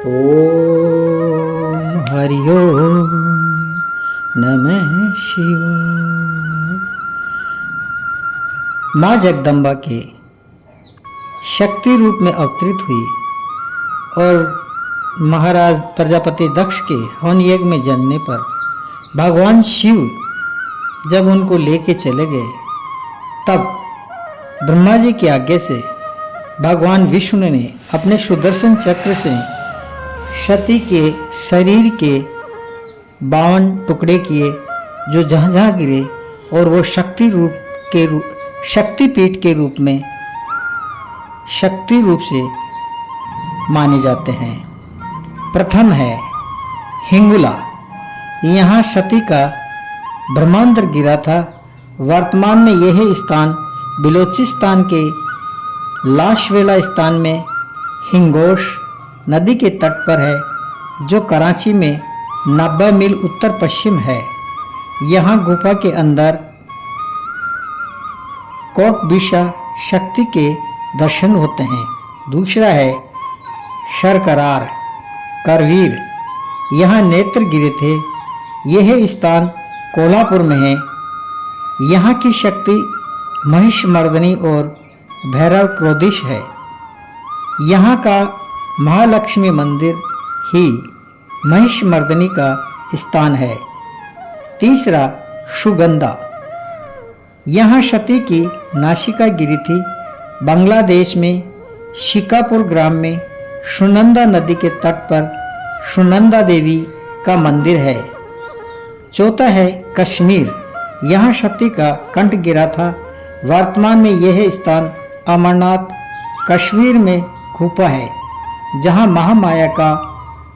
ओम हरि ओम नमः शिवाय। माँ जगदम्बा के शक्ति रूप में अवतरित हुई और महाराज प्रजापति दक्ष के हवन यज्ञ में जन्मने पर भगवान शिव जब उनको लेके चले गए, तब ब्रह्मा जी की आज्ञा से भगवान विष्णु ने अपने सुदर्शन चक्र से सती के शरीर के 52 टुकड़े किए, जो जहाँ जहाँ गिरे, और वो शक्तिपीठ के रूप में शक्ति रूप से माने जाते हैं। प्रथम है हिंगुला। यहाँ सती का ब्रह्मांतर गिरा था। वर्तमान में यह स्थान बिलोचिस्तान के लाशवेला स्थान में हिंगोश नदी के तट पर है, जो कराची में 90 मील उत्तर पश्चिम है। यहाँ गुफा के अंदर कोटबिशा शक्ति के दर्शन होते हैं। दूसरा है शरकरार करवीर। यहाँ नेत्र गिरे थे। यह स्थान कोल्हापुर में है। यहाँ की शक्ति महिषमर्दिनी और भैरव क्रोधिश है। यहाँ का महालक्ष्मी मंदिर ही महिषमर्दिनी का स्थान है। तीसरा सुगंधा। यहाँ सती की नासिका गिरी थी। बांग्लादेश में शिकापुर ग्राम में सुनंदा नदी के तट पर सुनंदा देवी का मंदिर है। चौथा है कश्मीर। यहाँ सती का कंठ गिरा था। वर्तमान में यह स्थान अमरनाथ कश्मीर में गुफा है, जहाँ महामाया का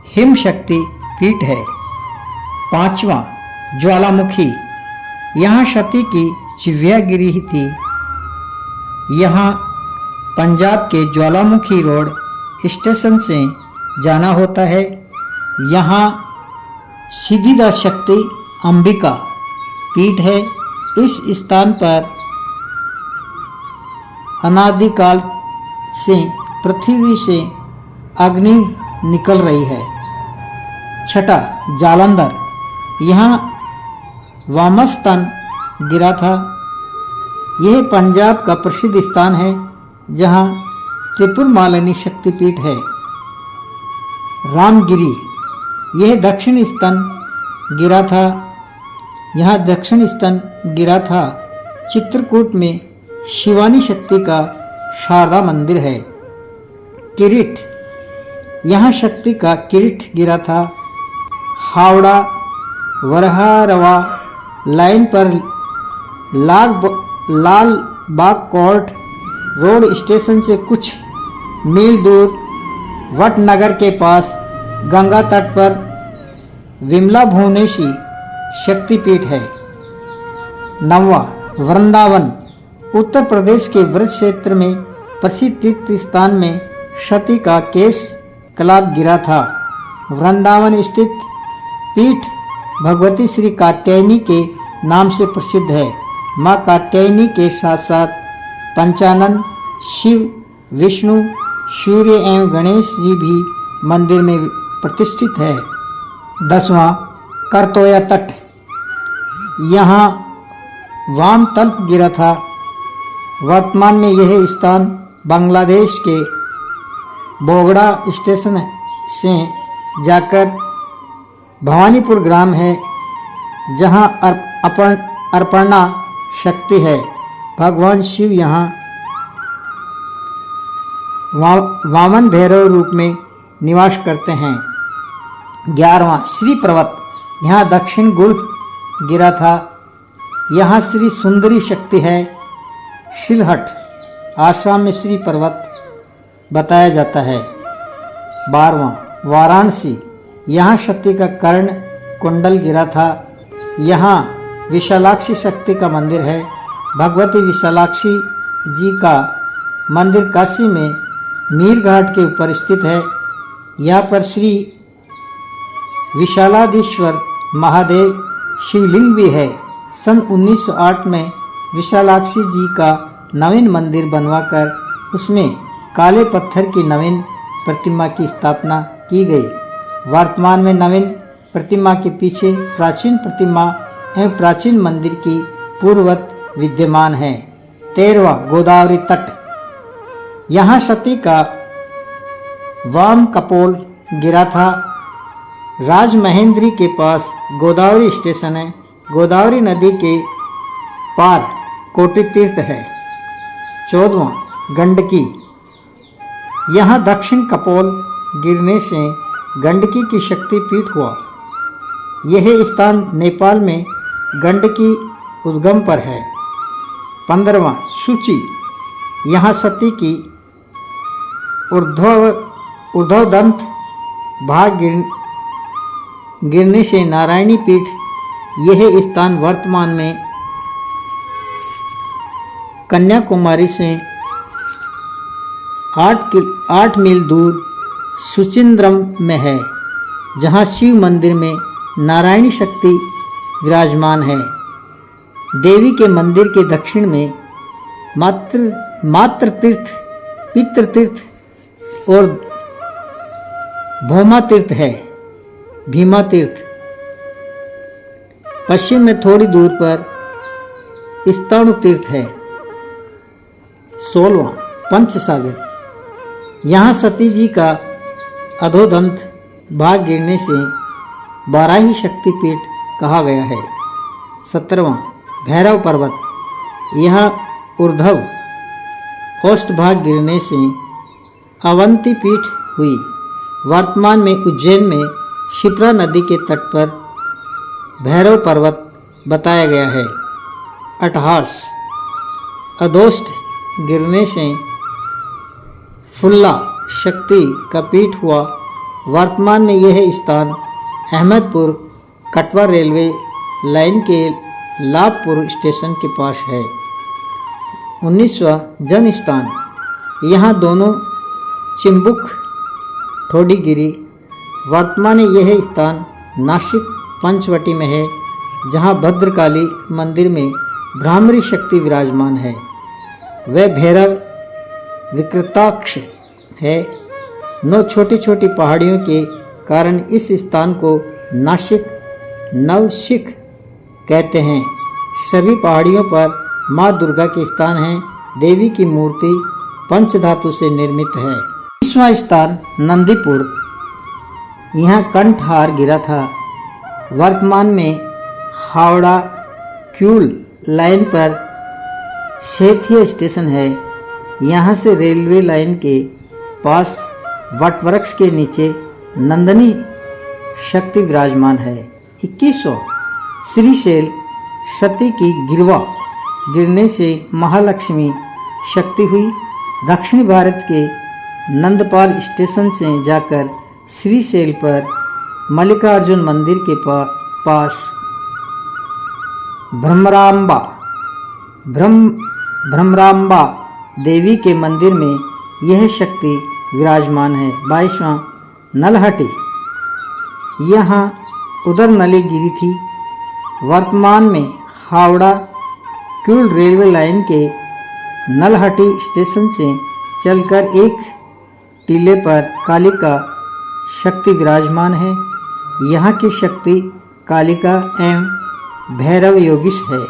हिम शक्ति पीठ है। पांचवा ज्वालामुखी। यहाँ सती की जिह्वा गिरी थी। यहाँ पंजाब के ज्वालामुखी रोड स्टेशन से जाना होता है। यहाँ सिद्धिदा शक्ति अंबिका पीठ है। इस स्थान पर अनादिकाल से पृथ्वी से अग्नि निकल रही है। छठा जालंधर। यहाँ वामस्तन गिरा था। यह पंजाब का प्रसिद्ध स्थान है, जहाँ त्रिपुर मालिनी शक्तिपीठ है। रामगिरी। यह दक्षिण स्तन गिरा था। यहाँ दक्षिण स्तन गिरा था। चित्रकूट में शिवानी शक्ति का शारदा मंदिर है। किरीट। यहाँ शक्ति का किरीट गिरा था। हावड़ा वरहारवा लाइन पर लाल बाग कोर्ट रोड स्टेशन से कुछ मील दूर वटनगर के पास गंगा तट पर विमला भुवनेश्वरी शक्तिपीठ है। नौवां वृंदावन। उत्तर प्रदेश के व्रज क्षेत्र में प्रसिद्ध तीर्थ स्थान में सती का केश कलाप गिरा था। वृंदावन स्थित पीठ भगवती श्री कात्यायनी के नाम से प्रसिद्ध है। माँ कात्यायनी के साथ साथ पंचानन, शिव, विष्णु, सूर्य एवं गणेश जी भी मंदिर में प्रतिष्ठित है। 10वां करतोया तट। यहाँ वाम तल्प गिरा था। वर्तमान में यह स्थान बांग्लादेश के बोगड़ा स्टेशन से जाकर भवानीपुर ग्राम है, जहाँ अर्पणा शक्ति है। भगवान शिव यहाँ वामन भैरव रूप में निवास करते हैं। 11वां श्री पर्वत। यहाँ दक्षिण गुल्फ गिरा था। यहाँ श्री सुंदरी शक्ति है। शिलहट आसाम में श्री पर्वत बताया जाता है। 12वां वाराणसी। यहाँ शक्ति का कर्ण कुंडल गिरा था। यहाँ विशालाक्षी शक्ति का मंदिर है। भगवती विशालाक्षी जी का मंदिर काशी में मीर घाट के ऊपर स्थित है। यहाँ पर श्री विशालाधीश्वर महादेव शिवलिंग भी है। सन 1908 में विशालाक्षी जी का नवीन मंदिर बनवाकर उसमें काले पत्थर की नवीन प्रतिमा की स्थापना की गई। वर्तमान में नवीन प्रतिमा के पीछे प्राचीन प्रतिमा एवं प्राचीन मंदिर की पूर्ववत विद्यमान है। 13वां गोदावरी तट। यहाँ सती का वाम कपोल गिरा था। राजमहेंद्री के पास गोदावरी स्टेशन है। गोदावरी नदी के पार कोटि तीर्थ है। 14वां गंडकी। यहाँ दक्षिण कपोल गिरने से गंडकी की शक्तिपीठ हुआ। यह स्थान नेपाल में गंडकी उद्गम पर है। 15वां सूची। यहाँ सती की ऊर्ध्वदंत भाग गिरने से नारायणी पीठ। यह स्थान वर्तमान में कन्याकुमारी से 8 मील दूर सुचिंद्रम में है, जहाँ शिव मंदिर में नारायणी शक्ति विराजमान है। देवी के मंदिर के दक्षिण में मातृ तीर्थ, पितृ तीर्थ और भौमा तीर्थ है। भीमा तीर्थ। पश्चिम में थोड़ी दूर पर स्थाणु तीर्थ है। 16वां पंचसागर। यहाँ सती जी का अधोदंत भाग गिरने से बाराही शक्तिपीठ कहा गया है। 17वां भैरव पर्वत। यहाँ ऊर्ध्व ओष्ठ भाग गिरने से अवंती पीठ हुई। वर्तमान में उज्जैन में शिप्रा नदी के तट पर भैरव पर्वत बताया गया है। 28 अधोष्ठ गिरने से फुल्ला शक्ति का पीठ हुआ। वर्तमान में यह स्थान अहमदपुर कटवा रेलवे लाइन के लाभपुर स्टेशन के पास है। 19वां जन स्थान। यहाँ दोनों चिंबुक ठोडीगिरी। वर्तमान में यह स्थान नासिक पंचवटी में है, जहाँ भद्रकाली मंदिर में भ्रामरी शक्ति विराजमान है। वह भैरव विकृताक्ष है। 9 छोटी छोटी पहाड़ियों के कारण इस स्थान को नासिक नवशिख कहते हैं। सभी पहाड़ियों पर माँ दुर्गा के स्थान हैं। देवी की मूर्ति पंचधातु से निर्मित है। 20वां स्थान नंदीपुर। यहाँ कंठहार गिरा था। वर्तमान में हावड़ा क्यूल लाइन पर सेठिया स्टेशन है। यहाँ से रेलवे लाइन के पास वटवृक्ष के नीचे नंदनी शक्ति विराजमान है। 21वां श्रीशैल। सती की गिरवा गिरने से महालक्ष्मी शक्ति हुई। दक्षिण भारत के नंदपाल स्टेशन से जाकर श्रीशैल पर मल्लिकार्जुन मंदिर के पास भ्रमरांबा देवी के मंदिर में यह शक्ति विराजमान है। 22वां नलहटी। यहाँ उधर नली गिरी थी। वर्तमान में हावड़ा क्यूल रेलवे लाइन के नलहटी स्टेशन से चलकर एक टीले पर कालिका शक्ति विराजमान है। यहाँ की शक्ति कालिका एवं भैरव योगिश है।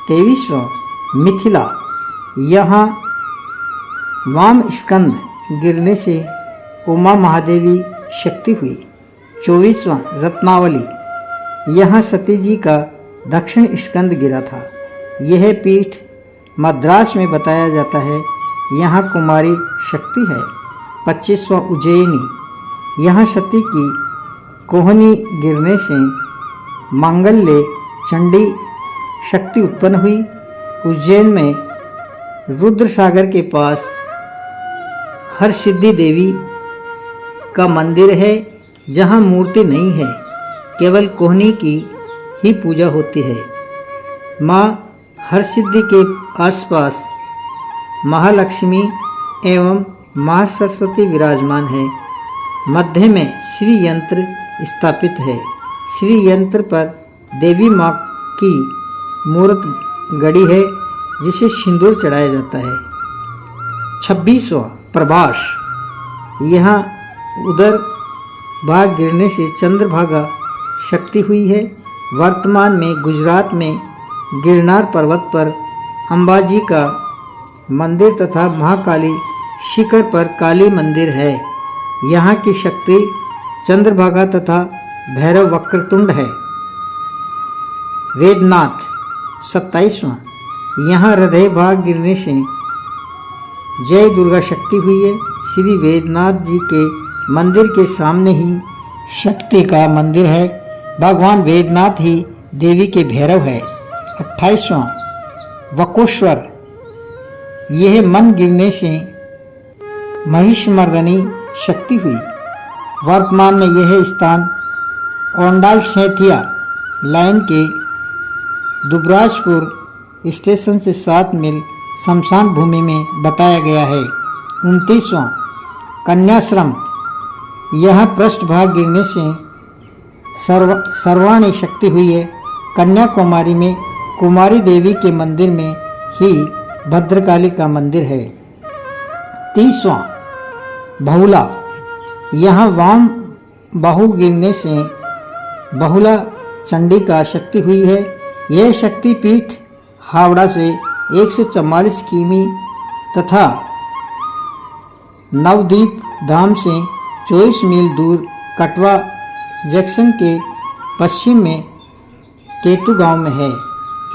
23वां मिथिला। यहाँ वाम स्कंद गिरने से उमा महादेवी शक्ति हुई। 24वां रत्नावली। यहाँ सती जी का दक्षिण स्कंद गिरा था। यह पीठ मद्रास में बताया जाता है। यहाँ कुमारी शक्ति है। 25वां उज्जैनी। यहाँ सती की कोहनी गिरने से मांगल्य चंडी शक्ति उत्पन्न हुई। उज्जैन में रुद्र सागर के पास हरसिद्धि देवी का मंदिर है, जहाँ मूर्ति नहीं है, केवल कोहनी की ही पूजा होती है। माँ हरसिद्धि के आसपास महालक्ष्मी एवं महासरस्वती विराजमान है। मध्य में श्री यंत्र स्थापित है। श्री यंत्र पर देवी माँ की मूर्त गड़ी है, जिसे सिंदूर चढ़ाया जाता है। 26वां प्रभास। यहाँ उधर भाग गिरने से चंद्रभागा शक्ति हुई है। वर्तमान में गुजरात में गिरनार पर्वत पर अंबाजी का मंदिर तथा महाकाली शिखर पर काली मंदिर है। यहाँ की शक्ति चंद्रभागा तथा भैरव वक्रतुंड है। वेदनाथ 27वां, यहाँ हृदय भाग गिरने से जय दुर्गा शक्ति हुई है। श्री वेदनाथ जी के मंदिर के सामने ही शक्ति का मंदिर है। भगवान वेदनाथ ही देवी के भैरव है। 28वां, वकोश्वर, यह मन गिरने से महिषमर्दनी शक्ति हुई। वर्तमान में यह स्थान ओंडाल शैथिया लाइन के दुबराजपुर स्टेशन से 7 मील शमशान भूमि में बताया गया है। 29वां, कन्याश्रम, यह पृष्ठभाग गिरने से सर्वाणी शक्ति हुई है। कन्याकुमारी में कुमारी देवी के मंदिर में ही भद्रकाली का मंदिर है। 30वां, बहुला, यहाँ वाम बाहु गिरने से बहुला चंडी का शक्ति हुई है। यह शक्तिपीठ हावड़ा से 144 किमी तथा नवद्वीप धाम से 24 मील दूर कटवा जंक्शन के पश्चिम में केतु गांव में है।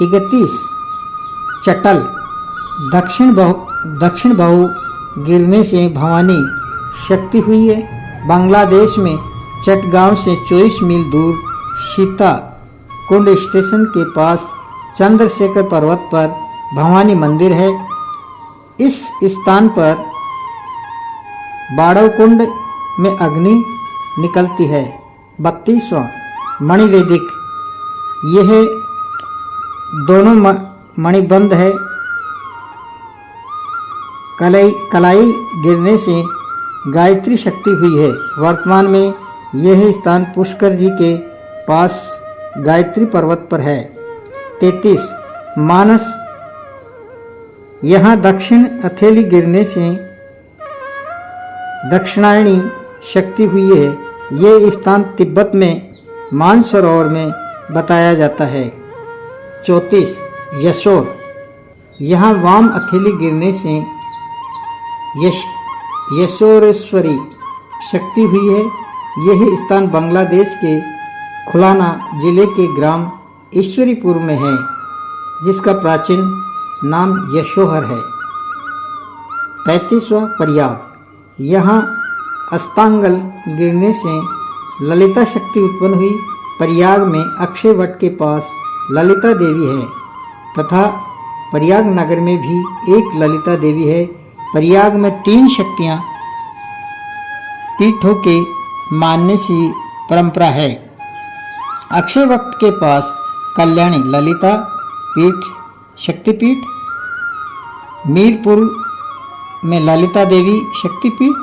31, चटल, दक्षिण बाहु गिरने से भवानी शक्ति हुई है। बांग्लादेश में चटगांव से 24 मील दूर सीता कुंड स्टेशन के पास चंद्रशेखर पर्वत पर भवानी मंदिर है। इस स्थान पर बाड़व कुंड में अग्नि निकलती है। 32वां, मणिवेदिक, यह दोनों मणिबंध है। कलाई गिरने से गायत्री शक्ति हुई है। वर्तमान में यह स्थान पुष्कर जी के पास गायत्री पर्वत पर है। 33, मानस, यहाँ दक्षिण हथेली गिरने से दक्षिणायणी शक्ति हुई है। ये स्थान तिब्बत में मानसरोवर में बताया जाता है। 34, यशोर, यहाँ वाम हथेली गिरने से यशोरेश्वरी शक्ति हुई है। यह स्थान बांग्लादेश के खुलाना जिले के ग्राम ईश्वरीपुर में है, जिसका प्राचीन नाम यशोहर है। 35वां, प्रयाग, यहाँ अस्तांगल गिरने से ललिता शक्ति उत्पन्न हुई। प्रयाग में अक्षय वट के पास ललिता देवी है तथा प्रयाग नगर में भी एक ललिता देवी है। प्रयाग में 3 शक्तियाँ पीठों के मानने की परंपरा है। अक्षय वट के पास कल्याणी ललिता पीठ शक्तिपीठ, मीरपुर में ललिता देवी शक्तिपीठ,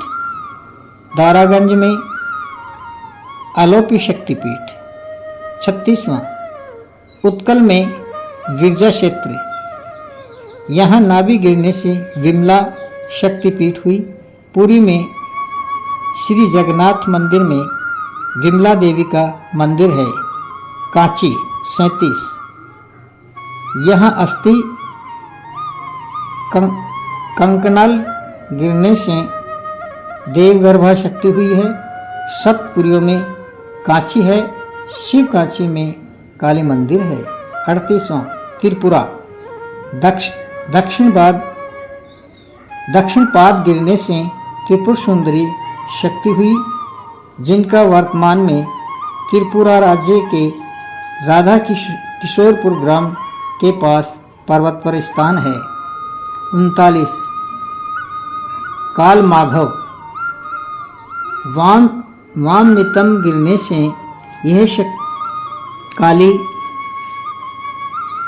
दारागंज में आलोपी शक्तिपीठ। 36वां, उत्कल में विरजा क्षेत्र, यहाँ नाभि गिरने से विमला शक्तिपीठ हुई। पुरी में श्री जगन्नाथ मंदिर में विमला देवी का मंदिर है। कांची 37, यहाँ अस्थि कंकनाल गिरने से देवगर्भा शक्ति हुई है। सतपुरियों में कांची है। शिव कांची में काली मंदिर है। 38वां, त्रिपुरा, दक्षिण पाद गिरने से त्रिपुर सुंदरी शक्ति हुई, जिनका वर्तमान में त्रिपुरा राज्य के राधा किशोरपुर ग्राम के पास पर्वत पर स्थान है। 39, काल माघव, वाम नितंब गिरने से यह काली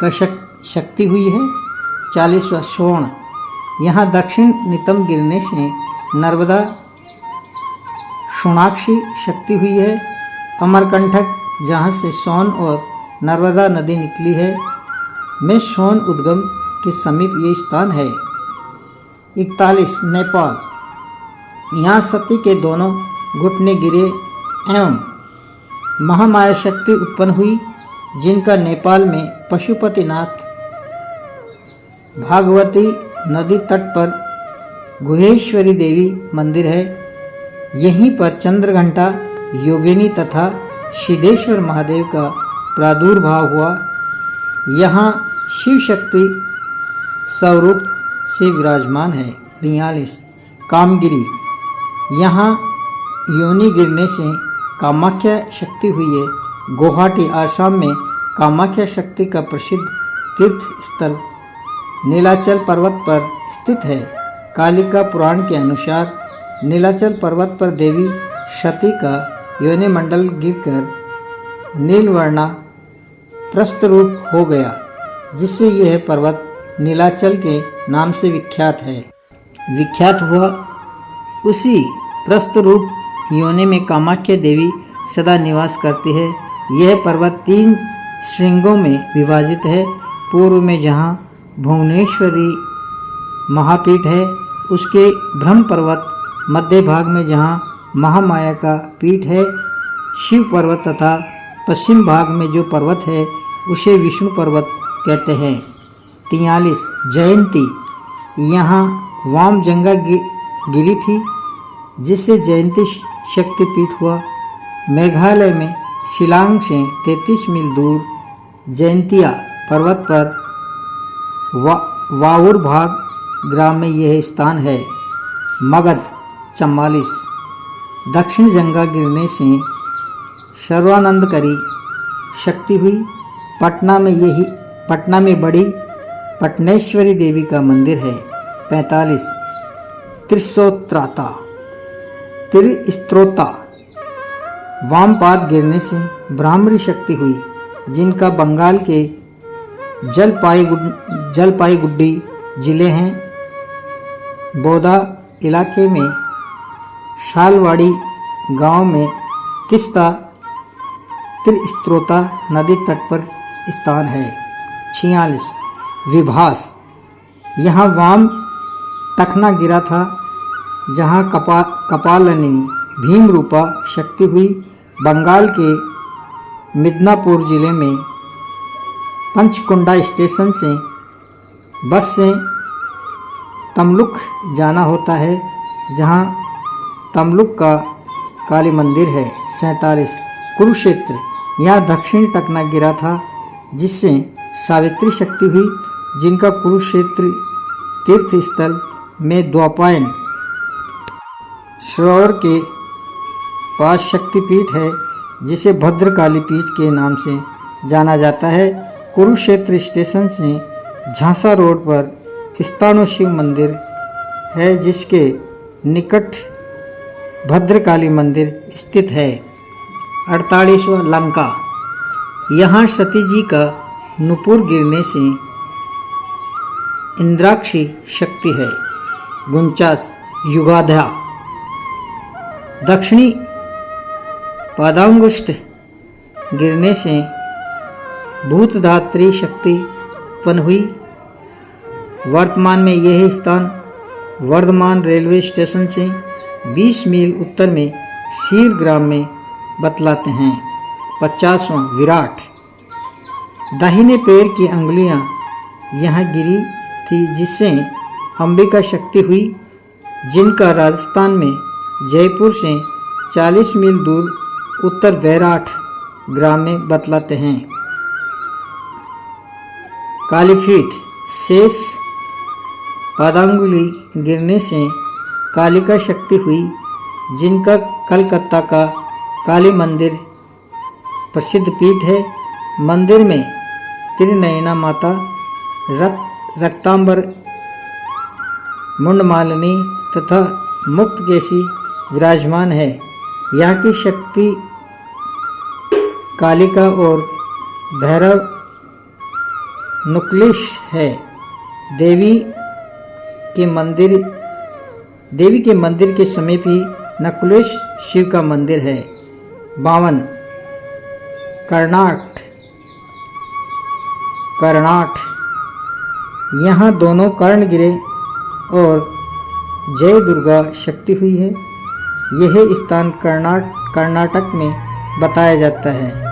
का शक्ति हुई है। 40वां, स्वर्ण, यहाँ दक्षिण नितंब गिरने से नर्मदा सोनाक्षी शक्ति हुई है। अमरकंटक, जहाँ से सोन और नर्मदा नदी निकली है, में सोन उद्गम के समीप ये स्थान है। 41, नेपाल, यहाँ सती के दोनों घुटने गिरे एवं महामाया शक्ति उत्पन्न हुई, जिनका नेपाल में पशुपतिनाथ भागवती नदी तट पर गुहेश्वरी देवी मंदिर है। यहीं पर चंद्रघंटा योगिनी तथा सिद्धेश्वर महादेव का प्रादुर्भाव हुआ। यहाँ शिव शक्ति स्वरूप से विराजमान है। 42 कामगिरी, यहाँ योनि गिरने से कामाख्या शक्ति हुई है। गुवाहाटी आसाम में कामाख्या शक्ति का प्रसिद्ध तीर्थ स्थल नीलाचल पर्वत पर स्थित है। कालिका पुराण के अनुसार नीलाचल पर्वत पर देवी सती का योनि मंडल गिरकर नीलवर्णा प्रस्थ रूप हो गया, जिससे यह पर्वत नीलाचल के नाम से विख्यात हुआ। उसी प्रस्थ रूप योनि में कामाख्या देवी सदा निवास करती है। यह पर्वत 3 श्रृंगों में विभाजित है। पूर्व में जहाँ भुवनेश्वरी महापीठ है, उसके ब्रह्म पर्वत, मध्य भाग में जहाँ महामाया का पीठ है शिव पर्वत, तथा पश्चिम भाग में जो पर्वत है उसे विष्णु पर्वत कहते हैं। 43 जयंती, यहाँ वामजंगा गिरी थी, जिससे जयंती शक्तिपीठ हुआ। मेघालय में शिलांग से 33 मील दूर जयंतिया पर्वत पर वाउर भाग ग्राम में यह स्थान है। मगध 44 दक्षिण जंगा गिरने से सर्वानंदकरी शक्ति हुई। पटना में बड़ी पटनेश्वरी देवी का मंदिर है। 45 त्रिस्त्रोता वामपाद गिरने से ब्राह्मणी शक्ति हुई, जिनका बंगाल के जलपाईगुड़ी जिले हैं। बोदा इलाके में शालवाड़ी गांव में किस्ता त्रिस्त्रोता नदी तट पर स्थान है। 46 विभास, यहाँ वाम टखना गिरा था, जहाँ कपालनी भीम रूपा शक्ति हुई। बंगाल के मिदनापुर जिले में पंचकुंडा स्टेशन से बस से तमलुक जाना होता है, जहाँ तमलुक का काली मंदिर है। 47 कुरुक्षेत्र, यहाँ दक्षिण टकना गिरा था, जिससे सावित्री शक्ति हुई, जिनका कुरुक्षेत्र तीर्थ स्थल में द्वापायन सरोवर के पास शक्तिपीठ है, जिसे भद्रकाली पीठ के नाम से जाना जाता है। कुरुक्षेत्र स्टेशन से झांसा रोड पर स्थानो शिव मंदिर है, जिसके निकट भद्रकाली मंदिर स्थित है। 48वां लंका, यहाँ सती जी का नुपुर गिरने से इंद्राक्षी शक्ति है। 49 युगाध्या, दक्षिणी पादांगुष्ठ गिरने से भूतधात्री शक्ति उत्पन्न हुई। वर्तमान में यह स्थान वर्धमान रेलवे स्टेशन से 20 मील उत्तर में शीर ग्राम में बतलाते हैं। 50वां विराट, दाहिने पैर की अंगुलियां यहाँ गिरी थी, जिससे अंबिका शक्ति हुई, जिनका राजस्थान में जयपुर से 40 मील दूर उत्तर वैराट ग्राम में बतलाते हैं। कालीपीठ, शेष पादांगुली गिरने से कालिका शक्ति हुई, जिनका कलकत्ता का काली मंदिर प्रसिद्ध पीठ है। मंदिर में त्रिनयना माता, रक्तांबर, मुंडमालिनी तथा मुक्तकेशी विराजमान है। यहाँ की शक्ति कालिका और भैरव नुक्लेश है। देवी के मंदिर के समीप ही नकुलेश शिव का मंदिर है। 52 कर्णाट, यहाँ दोनों कर्ण गिरे और जय दुर्गा शक्ति हुई है। यह स्थान कर्णाट कर्नाटक में बताया जाता है।